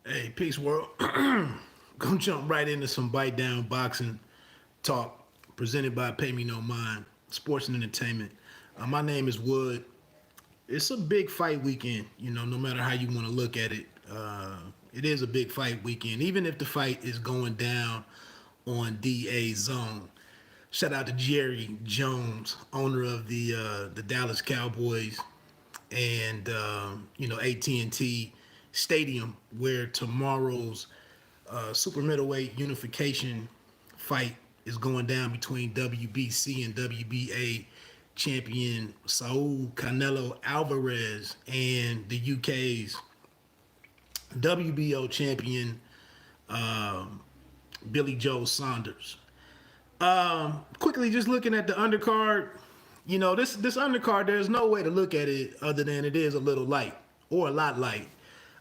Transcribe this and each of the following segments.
Hey, peace world. Gonna jump right into some bite down boxing talk presented by Pay Me No Mind, Sports and Entertainment. My name is Wood. It's a big fight weekend, no matter how you want to look at it. It is a big fight weekend, even if the fight is going down on DAZN. Shout out to Jerry Jones, owner of the Dallas Cowboys, and AT&T Stadium, where tomorrow's super middleweight unification fight is going down between WBC and WBA champion Saul Canelo Alvarez and the UK's WBO champion Billy Joe Saunders. Quickly, just looking at the undercard, this undercard, there's no way to look at it other than it is a little light or a lot light.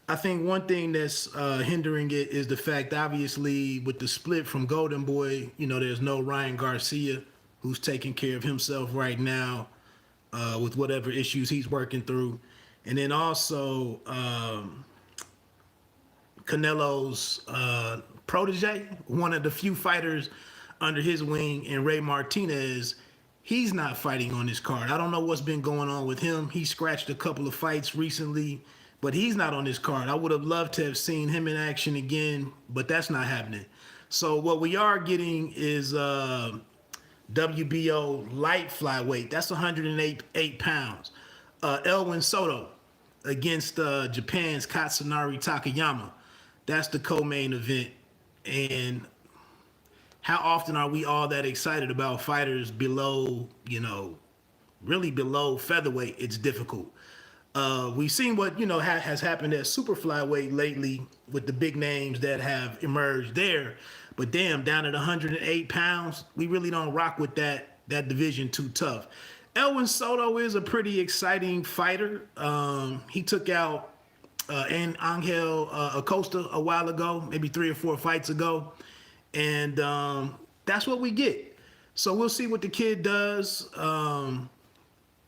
I think one thing that's hindering it is the fact, obviously, with the split from Golden Boy, there's no Ryan Garcia, who's taking care of himself right now with whatever issues he's working through. And then also Canelo's protege, one of the few fighters under his wing, and Ray Martinez, he's not fighting on this card. I don't know what's been going on with him. He scratched a couple of fights recently, but he's not on this card. I would have loved to have seen him in action again, but that's not happening. So what we are getting is WBO light flyweight. That's 108 pounds. Elwyn Soto against Japan's Katsunari Takayama. That's the co-main event. And how often are we all that excited about fighters below, really below featherweight? It's difficult. We've seen what, has happened at super flyweight lately with the big names that have emerged there. But damn, down at 108 pounds, we really don't rock with that division too tough. Elwyn Soto is a pretty exciting fighter. He took out Angel Acosta a while ago, maybe 3 or 4 fights ago. And that's what we get. So we'll see what the kid does.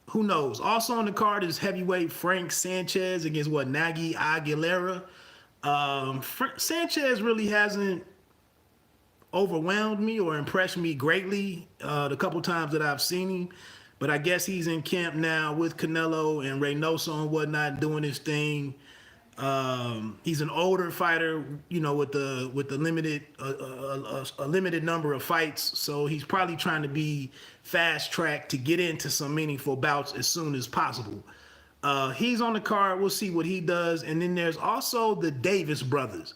Who knows? Also on the card is heavyweight Frank Sanchez against Nagy Aguilera. Sanchez really hasn't overwhelmed me or impressed me greatly the couple times that I've seen him. But I guess he's in camp now with Canelo and Reynoso and whatnot, doing his thing. He's an older fighter, with the limited a limited number of fights, so he's probably trying to be fast tracked to get into some meaningful bouts as soon as possible. He's on the card. We'll see what he does. And then there's also the Davis brothers.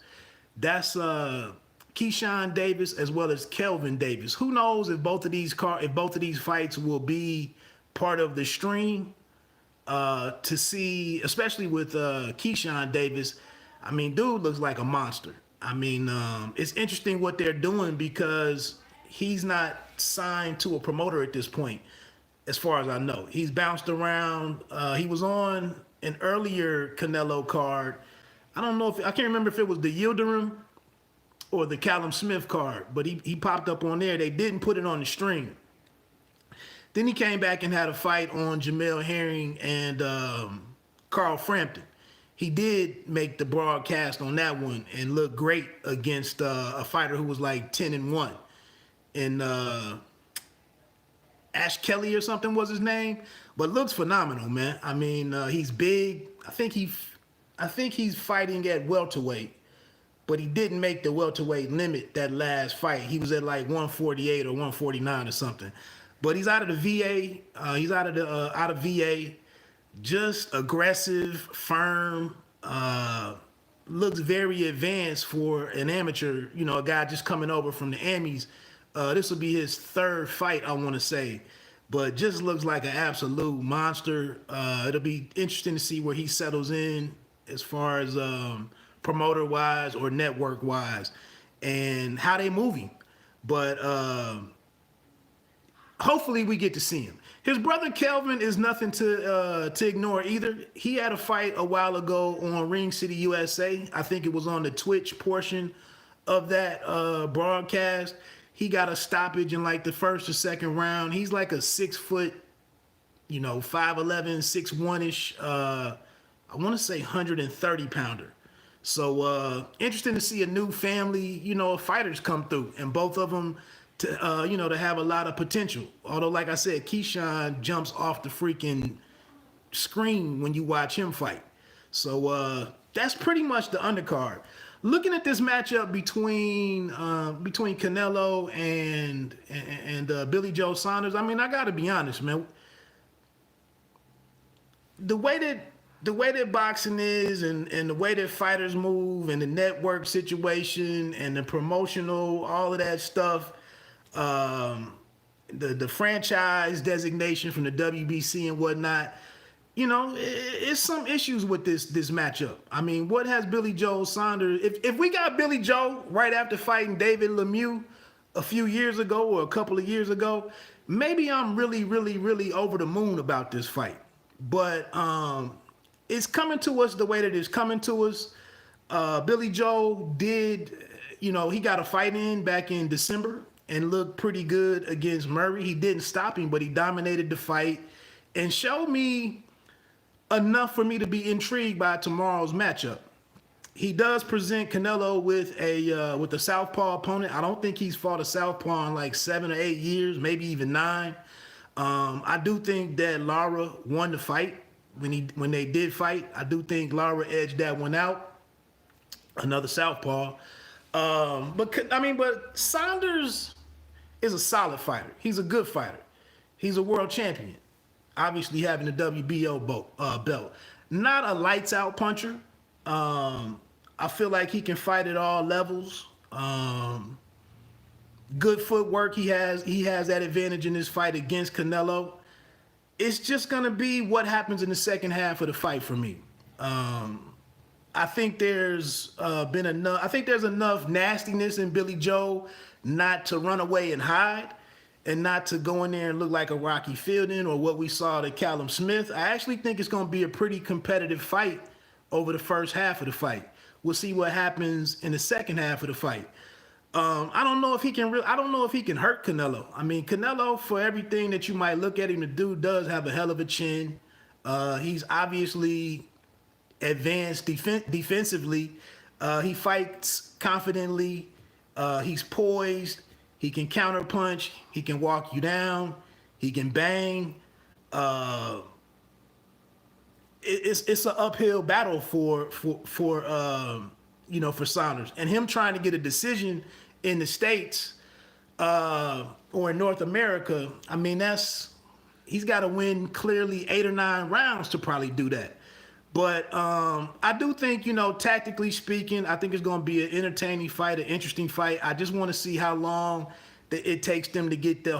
That's Keyshawn Davis as well as Kelvin Davis. Who knows if both of these fights will be part of the stream. To see, especially with Keyshawn Davis, I mean, dude looks like a monster. I mean, it's interesting what they're doing because he's not signed to a promoter at this point, as far as I know. He's bounced around. He was on an earlier Canelo card. I can't remember if it was the Yildirim or the Callum Smith card, but he popped up on there. They didn't put it on the stream. Then he came back and had a fight on Jamel Herring and Carl Frampton. He did make the broadcast on that one and look great against a fighter who was like 10-1. And Ash Kelly or something was his name, but looks phenomenal, man. I mean, he's big. I think he's fighting at welterweight, but he didn't make the welterweight limit that last fight. He was at like 148 or 149 or something. But he's out of the VA. He's out of VA. Just aggressive, firm. Looks very advanced for an amateur. A guy just coming over from the Amis. This will be his 3rd fight, I want to say. But just looks like an absolute monster. It'll be interesting to see where he settles in as far as promoter-wise or network-wise and how they move him. But hopefully we get to see him. His brother Kelvin is nothing to ignore either. He had a fight a while ago on Ring City USA. I think it was on the Twitch portion of that broadcast. He got a stoppage in like the 1st or 2nd round. He's like a 6 foot, 5'11", 6'1"-ish. I want to say 130 pounder. So interesting to see a new family, of fighters come through, and both of them to have a lot of potential. Although, like I said, Keyshawn jumps off the freaking screen when you watch him fight. So that's pretty much the undercard. Looking at this matchup between Canelo and Billy Joe Saunders, I mean, I got to be honest, man. The way that boxing is, and the way that fighters move, and the network situation, and the promotional, all of that stuff, the franchise designation from the WBC and whatnot, it's some issues with this matchup. I mean, what has Billy Joe Saunders? If we got Billy Joe right after fighting David Lemieux a few years ago or a couple of years ago, maybe I'm really, really, really over the moon about this fight. But it's coming to us the way that it's coming to us. Billy Joe did, he got a fight in back in December and looked pretty good against Murray. He didn't stop him, but he dominated the fight and showed me enough for me to be intrigued by tomorrow's matchup. He does present Canelo with a southpaw opponent. I don't think he's fought a southpaw in like 7 or 8 years, maybe even 9. I do think that Lara won the fight when they did fight. I do think Lara edged that one out. Another southpaw. But Saunders is a solid fighter. He's a good fighter. He's a world champion. Obviously having the WBO belt. Not a lights out puncher. I feel like he can fight at all levels. Good footwork. He has that advantage in this fight against Canelo. It's just gonna be what happens in the second half of the fight for me. I think there's enough nastiness in Billy Joe not to run away and hide, and not to go in there and look like a Rocky Fielding or what we saw to Callum Smith. I actually think it's going to be a pretty competitive fight over the first half of the fight. We'll see what happens in the second half of the fight. I don't know if he can hurt Canelo. I mean, Canelo, for everything that you might look at him to do, does have a hell of a chin. He's obviously advanced defensively. He fights confidently. He's poised. He can counterpunch. He can walk you down. He can bang. It's an uphill battle for Saunders, and him trying to get a decision in the States or in North America. I mean, he's got to win clearly 8 or 9 rounds to probably do that. But I do think, tactically speaking, I think it's going to be an entertaining fight, an interesting fight. I just want to see how long it takes them to get the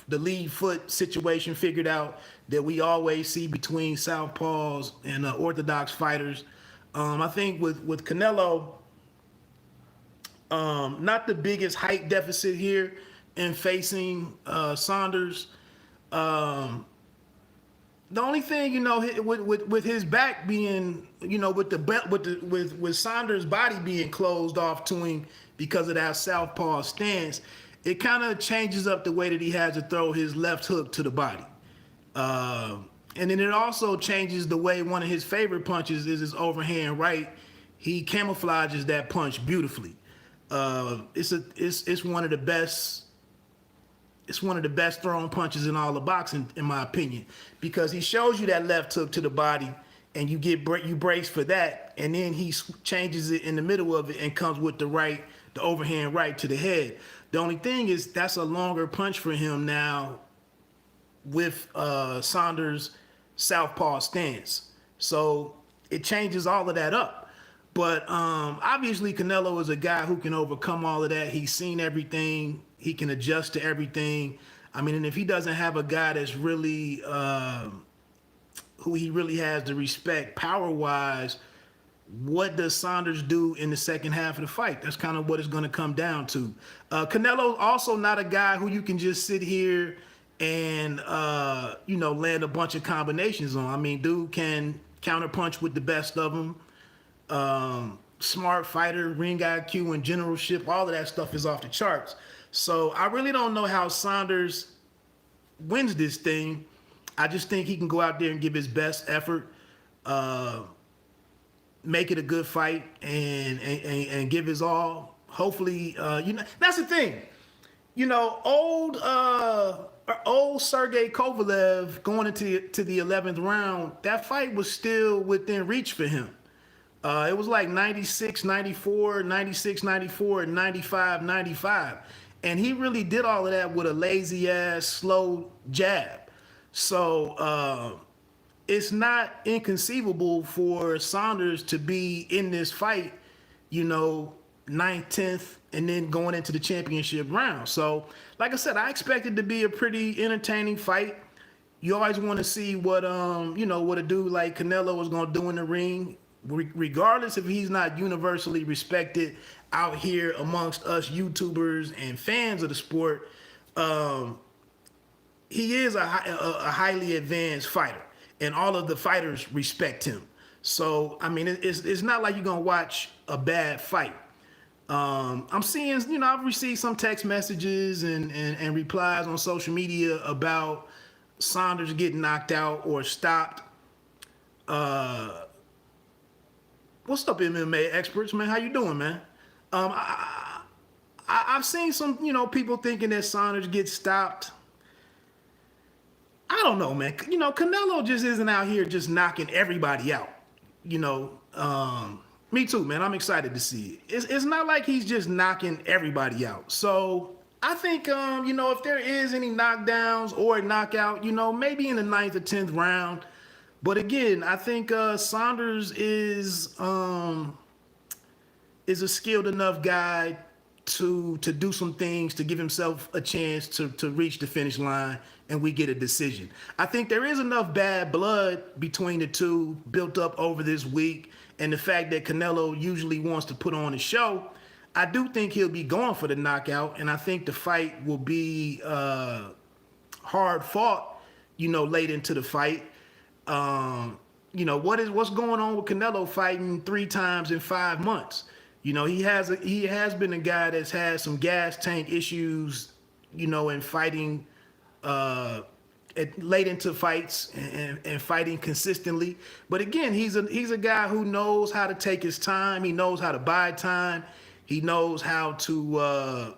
lead foot situation figured out that we always see between southpaws and orthodox fighters. I think with Canelo, not the biggest height deficit here in facing Saunders. The only thing, with his back being, with Saunders' body being closed off to him because of that southpaw stance, it kind of changes up the way that he has to throw his left hook to the body. And then it also changes the way one of his favorite punches is his overhand right. He camouflages that punch beautifully. It's one of the best. It's one of the best thrown punches in all of boxing, in my opinion, because he shows you that left hook to the body, and you brace for that, and then he changes it in the middle of it and comes with the overhand right to the head. The only thing is that's a longer punch for him now with Saunders' southpaw stance, so it changes all of that up. But obviously Canelo is a guy who can overcome all of that. He's seen everything. He can adjust to everything. I mean, and if he doesn't have a guy that's really who he really has to respect power-wise, what does Saunders do in the second half of the fight? That's kind of what it's going to come down to. Canelo also not a guy who you can just sit here and land a bunch of combinations on. I mean, dude can counterpunch with the best of them. Smart fighter, ring IQ, and generalship, all of that stuff is off the charts. So I really don't know how Saunders wins this thing. I just think he can go out there and give his best effort. make it a good fight and give his all. Hopefully, that's the thing. Old Sergey Kovalev going into the 11th round, that fight was still within reach for him. It was like 96, 94, 96, 94, and 95, 95. And he really did all of that with a lazy ass, slow jab. So it's not inconceivable for Saunders to be in this fight, 9th, 10th, and then going into the championship round. So, like I said, I expect it to be a pretty entertaining fight. You always want to see what what a dude like Canelo is going to do in the ring, regardless if he's not universally respected out here amongst us YouTubers and fans of the sport. He is a highly advanced fighter, and all of the fighters respect him. So, I mean, it's not like you're going to watch a bad fight. I'm seeing, I've received some text messages and replies on social media about Saunders getting knocked out or stopped. What's up, MMA experts, man? How you doing, man? I've seen some, people thinking that Saunders gets stopped. I don't know, man. Canelo just isn't out here just knocking everybody out. Me too, man. I'm excited to see it. It's not like he's just knocking everybody out. So I think, if there is any knockdowns or a knockout, maybe in the 9th or 10th round. But again, I think Saunders is a skilled enough guy to do some things to give himself a chance to reach the finish line and we get a decision. I think there is enough bad blood between the two built up over this week, and the fact that Canelo usually wants to put on a show, I do think he'll be going for the knockout, and I think the fight will be hard fought, late into the fight. What's going on with Canelo fighting 3 times in 5 months? He has been a guy that's had some gas tank issues, in fighting late into fights and fighting consistently. But again, he's a guy who knows how to take his time. He knows how to buy time. He knows how to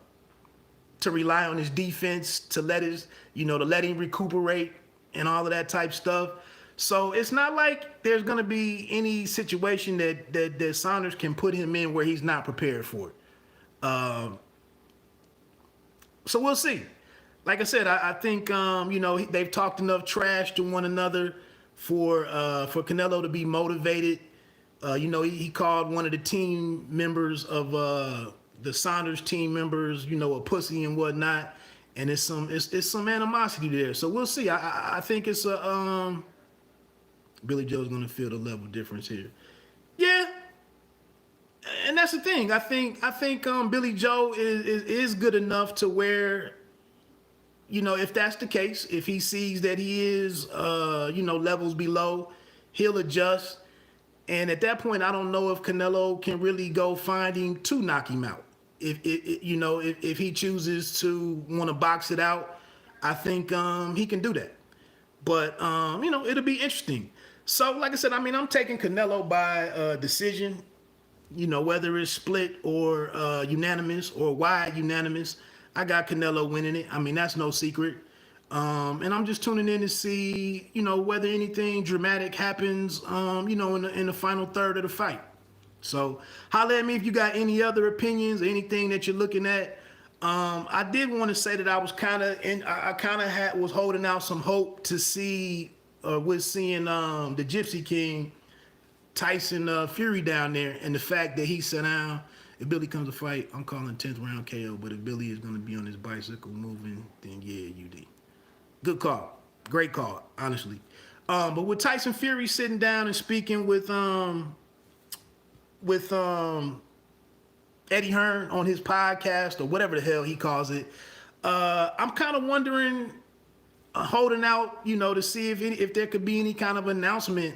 rely on his defense to let him recuperate and all of that type stuff. So it's not like there's going to be any situation that Saunders can put him in where he's not prepared for it. So we'll see. Like I said, I think they've talked enough trash to one another for Canelo to be motivated. He called one of the team members of the Saunders team members, a pussy and whatnot, and it's some animosity there. So we'll see. I think it's Billy Joe's going to feel the level difference here. Yeah. And that's the thing. I think Billy Joe is good enough to where, if that's the case, if he sees that he is, levels below, he'll adjust. And at that point, I don't know if Canelo can really go finding to knock him out. If he chooses to want to box it out, I think he can do that. But, it'll be interesting. So, like I said, I'm taking Canelo by decision, whether it's split or unanimous or wide unanimous. I got Canelo winning it. That's no secret. And I'm just tuning in to see, whether anything dramatic happens, in the final third of the fight. So, holler at me if you got any other opinions, anything that you're looking at. I did want to say that I was was holding out some hope to see. With seeing the Gypsy King, Tyson Fury down there, and the fact that he said, if Billy comes to fight, I'm calling 10th round KO, but if Billy is going to be on his bicycle moving, then yeah, UD. Good call. Great call, honestly. But with Tyson Fury sitting down and speaking with Eddie Hearn on his podcast, or whatever the hell he calls it, I'm kind of wondering, holding out, to see if there could be any kind of announcement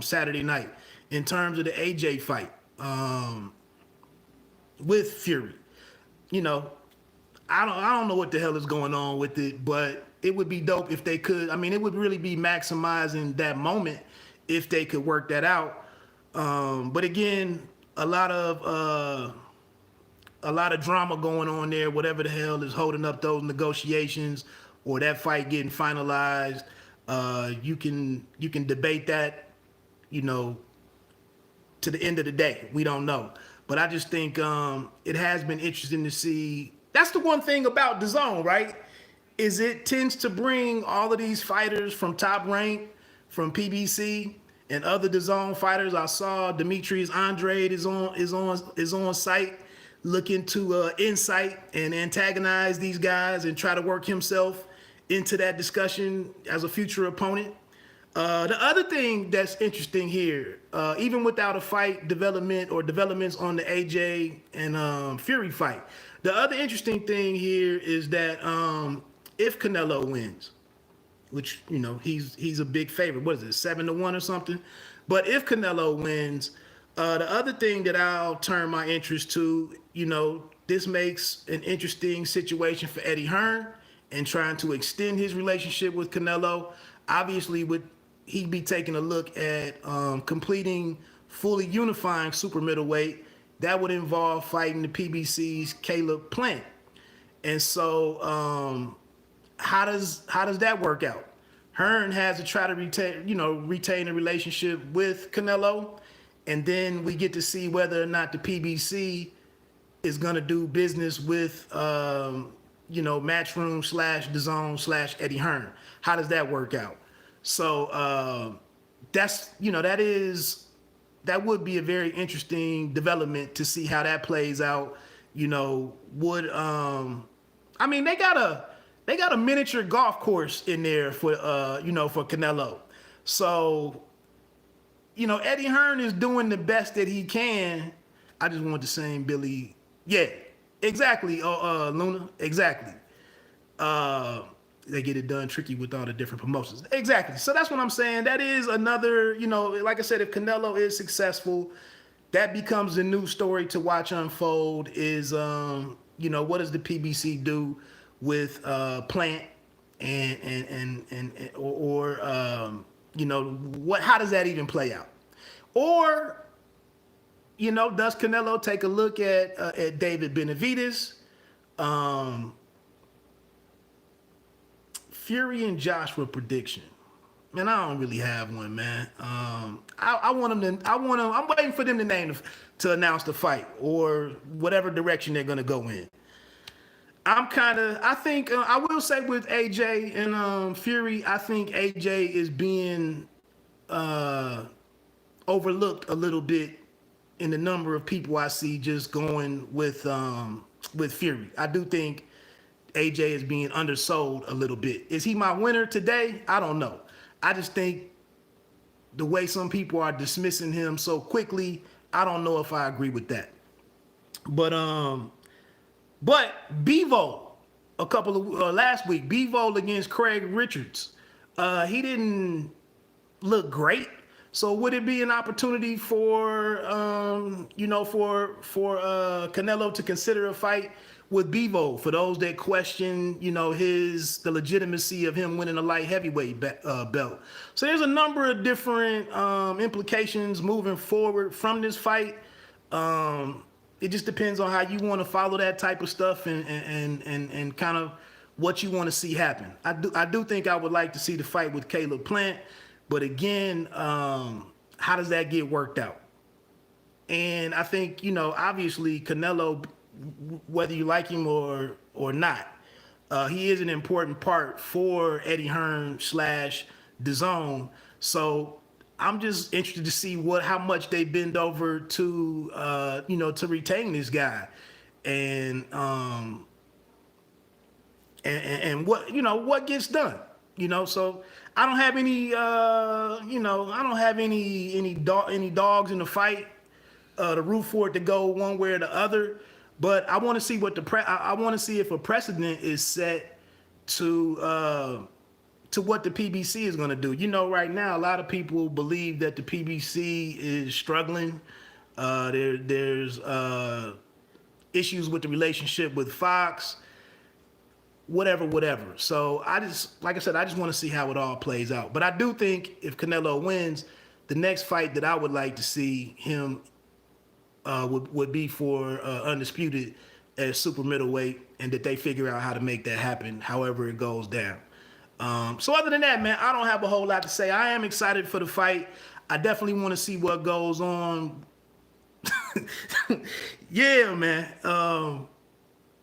Saturday night in terms of the AJ fight with Fury. I don't know what the hell is going on with it, but it would be dope if they could. It would really be maximizing that moment if they could work that out. But again, a lot of drama going on there. Whatever the hell is holding up those negotiations or that fight getting finalized, you can debate that, you know, to the end of the day. We don't know, but I just think it has been interesting to see. That's the one thing about DAZN, right? Is it tends to bring all of these fighters from Top Rank, from PBC, and other DAZN fighters. I saw Demetrius Andrade is on site, looking to incite and antagonize these guys and try to work himself into that discussion as a future opponent. The other thing that's interesting here, even without a fight development or developments on the AJ and Fury fight, the other interesting thing here is that if Canelo wins, which, you know, he's a big favorite, what is it, 7-1 or something? But if Canelo wins, the other thing that I'll turn my interest to, you know, this makes an interesting situation for Eddie Hearn and trying to extend his relationship with Canelo. Obviously, he'd be taking a look at completing fully unifying super middleweight. That would involve fighting the PBC's Caleb Plant. And so how does that work out? Hearn has to try to retain a relationship with Canelo, and then we get to see whether or not the PBC is going to do business with Matchroom /DAZN /Eddie Hearn. How does that work out? So that would be a very interesting development to see how that plays out. You know, they got a miniature golf course in there for Canelo. So, you know, Eddie Hearn is doing the best that he can. I just want to sing Billy. Yeah, exactly. Luna, exactly. They get it done tricky with all the different promotions. Exactly. So that's what I'm saying. That is another, you know, like I said, if Canelo is successful, that becomes a new story to watch unfold is, what does the PBC do with Plant how does that even play out? Or, you know, does Canelo take a look at David Benavidez? Fury and Joshua prediction. Man, I don't really have one, man. I'm waiting for them to announce the fight or whatever direction they're gonna go in. I think I will say with AJ and Fury, I think AJ is being overlooked a little bit in the number of people I see just going with Fury. I do think AJ is being undersold a little bit. Is he my winner today? I don't know. I just think the way some people are dismissing him so quickly, I don't know if I agree with that. But Bivol, last week, Bivol against Craig Richards, he didn't look great. So would it be an opportunity for Canelo to consider a fight with Bivol, for those that question, the legitimacy of him winning a light heavyweight belt? So there's a number of different implications moving forward from this fight. It just depends on how you want to follow that type of stuff and kind of what you want to see happen. I do think I would like to see the fight with Caleb Plant, but again, how does that get worked out? And I think, obviously Canelo, whether you like him or not, he is an important part for Eddie Hearn /DAZN. So I'm just interested to see how much they bend over to to retain this guy, and what gets done. So I don't have any any dogs in the fight to root for it to go one way or the other. But I want to see I want to see if a precedent is set to what the PBC is going to do. Right now, a lot of people believe that the PBC is struggling. There's issues with the relationship with Fox, whatever. So I just want to see how it all plays out. But I do think if Canelo wins, the next fight that I would like to see him would be for undisputed at super middleweight, and that they figure out how to make that happen, however it goes down. So other than that, man, I don't have a whole lot to say. I am excited for the fight. I definitely want to see what goes on. Yeah, man.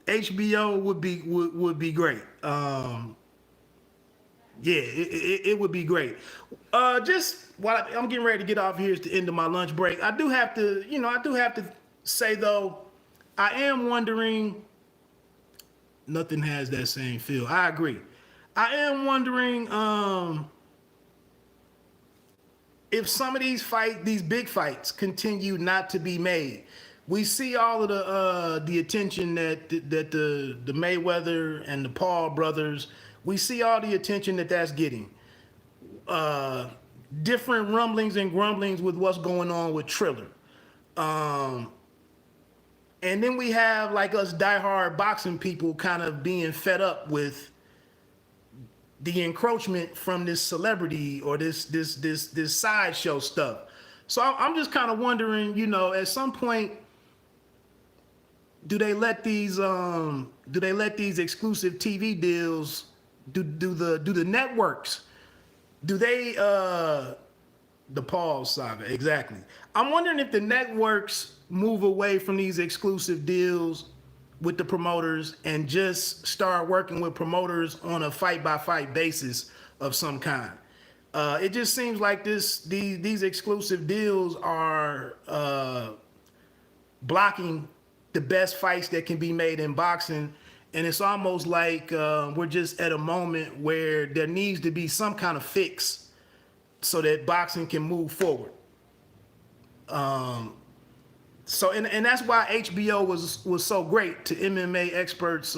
HBO would be great. Yeah, it would be great. Just while I'm getting ready to get off here, is the end of my lunch break. I do have to say though, I am wondering. Nothing has that same feel. I agree. I am wondering if some of these big fights, continue not to be made. We see all of the attention that the Mayweather and the Paul brothers. We see all the attention that's getting. Different rumblings and grumblings with what's going on with Triller. And then we have like us diehard boxing people kind of being fed up with the encroachment from this celebrity or this sideshow stuff. So I'm just kind of wondering, at some point, do they let these exclusive TV deals, do the networks, do they the Paul saga, exactly. I'm wondering if the networks move away from these exclusive deals with the promoters and just start working with promoters on a fight-by-fight basis of some kind. It just seems like these exclusive deals are blocking the best fights that can be made in boxing, and it's almost like we're just at a moment where there needs to be some kind of fix so that boxing can move forward. So that's why HBO was so great, to MMA experts'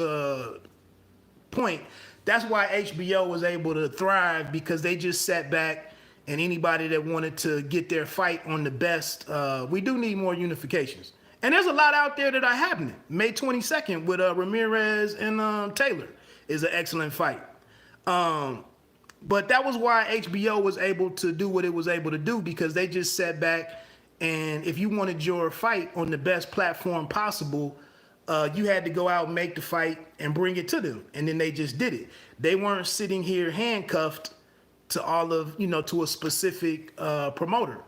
point. That's why HBO was able to thrive, because they just sat back, and anybody that wanted to get their fight on the best, we do need more unifications. And there's a lot out there that are happening. May 22nd with Ramirez and Taylor is an excellent fight. But that was why HBO was able to do what it was able to do, because they just sat back, and if you wanted your fight on the best platform possible, you had to go out and make the fight and bring it to them. And then they just did it. They weren't sitting here handcuffed to to a specific promoter.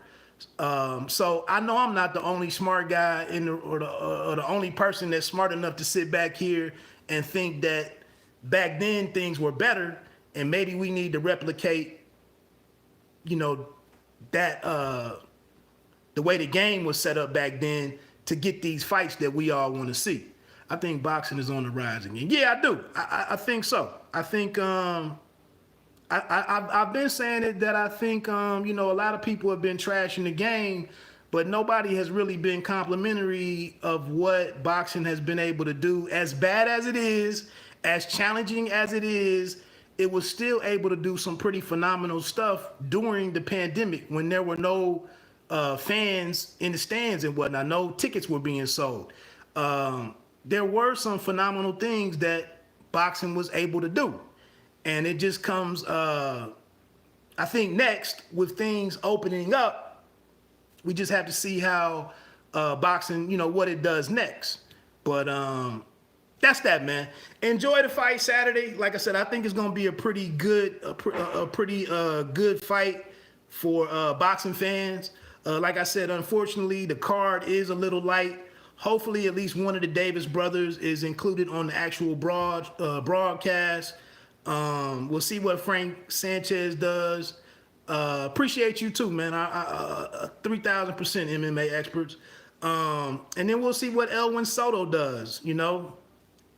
So I know I'm not the only smart guy or the only person that's smart enough to sit back here and think that back then things were better, and maybe we need to replicate, that the way the game was set up back then to get these fights that we all want to see. I think boxing is on the rise again. Yeah, I do. I think so. I think I've been saying it, that I think a lot of people have been trashing the game, but nobody has really been complimentary of what boxing has been able to do. As bad as it is, as challenging as it is, it was still able to do some pretty phenomenal stuff during the pandemic, when there were no fans in the stands and whatnot. No tickets were being sold. There were some phenomenal things that boxing was able to do. And it just comes, I think next, with things opening up, we just have to see how boxing, what it does next. But that's that, man. Enjoy the fight Saturday. Like I said, I think it's going to be a pretty good, good fight for boxing fans. Like I said, unfortunately, the card is a little light. Hopefully, at least one of the Davis brothers is included on the actual broadcast. We'll see what Frank Sanchez does. Appreciate you too, man. 3,000% MMA experts. And then we'll see what Elwyn Soto does.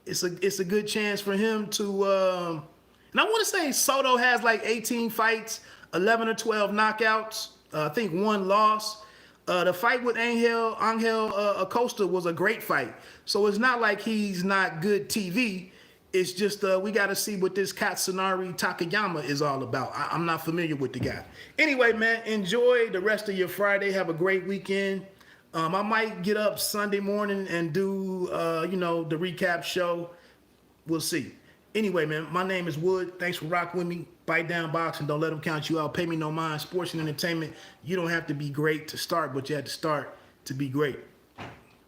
It's a good chance for him to. And I want to say Soto has like 18 fights, 11 or 12 knockouts. I think 1 loss. The fight with Angel Acosta was a great fight. So it's not like he's not good TV. It's just we got to see what this Katsunari Takayama is all about. I'm not familiar with the guy. Anyway, man, enjoy the rest of your Friday. Have a great weekend. I might get up Sunday morning and do, the recap show. We'll see. Anyway, man, my name is Wood. Thanks for rocking with me. Bite down boxing. Don't let them count you out. Pay me no mind. Sports and entertainment. You don't have to be great to start, but you have to start to be great.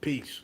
Peace.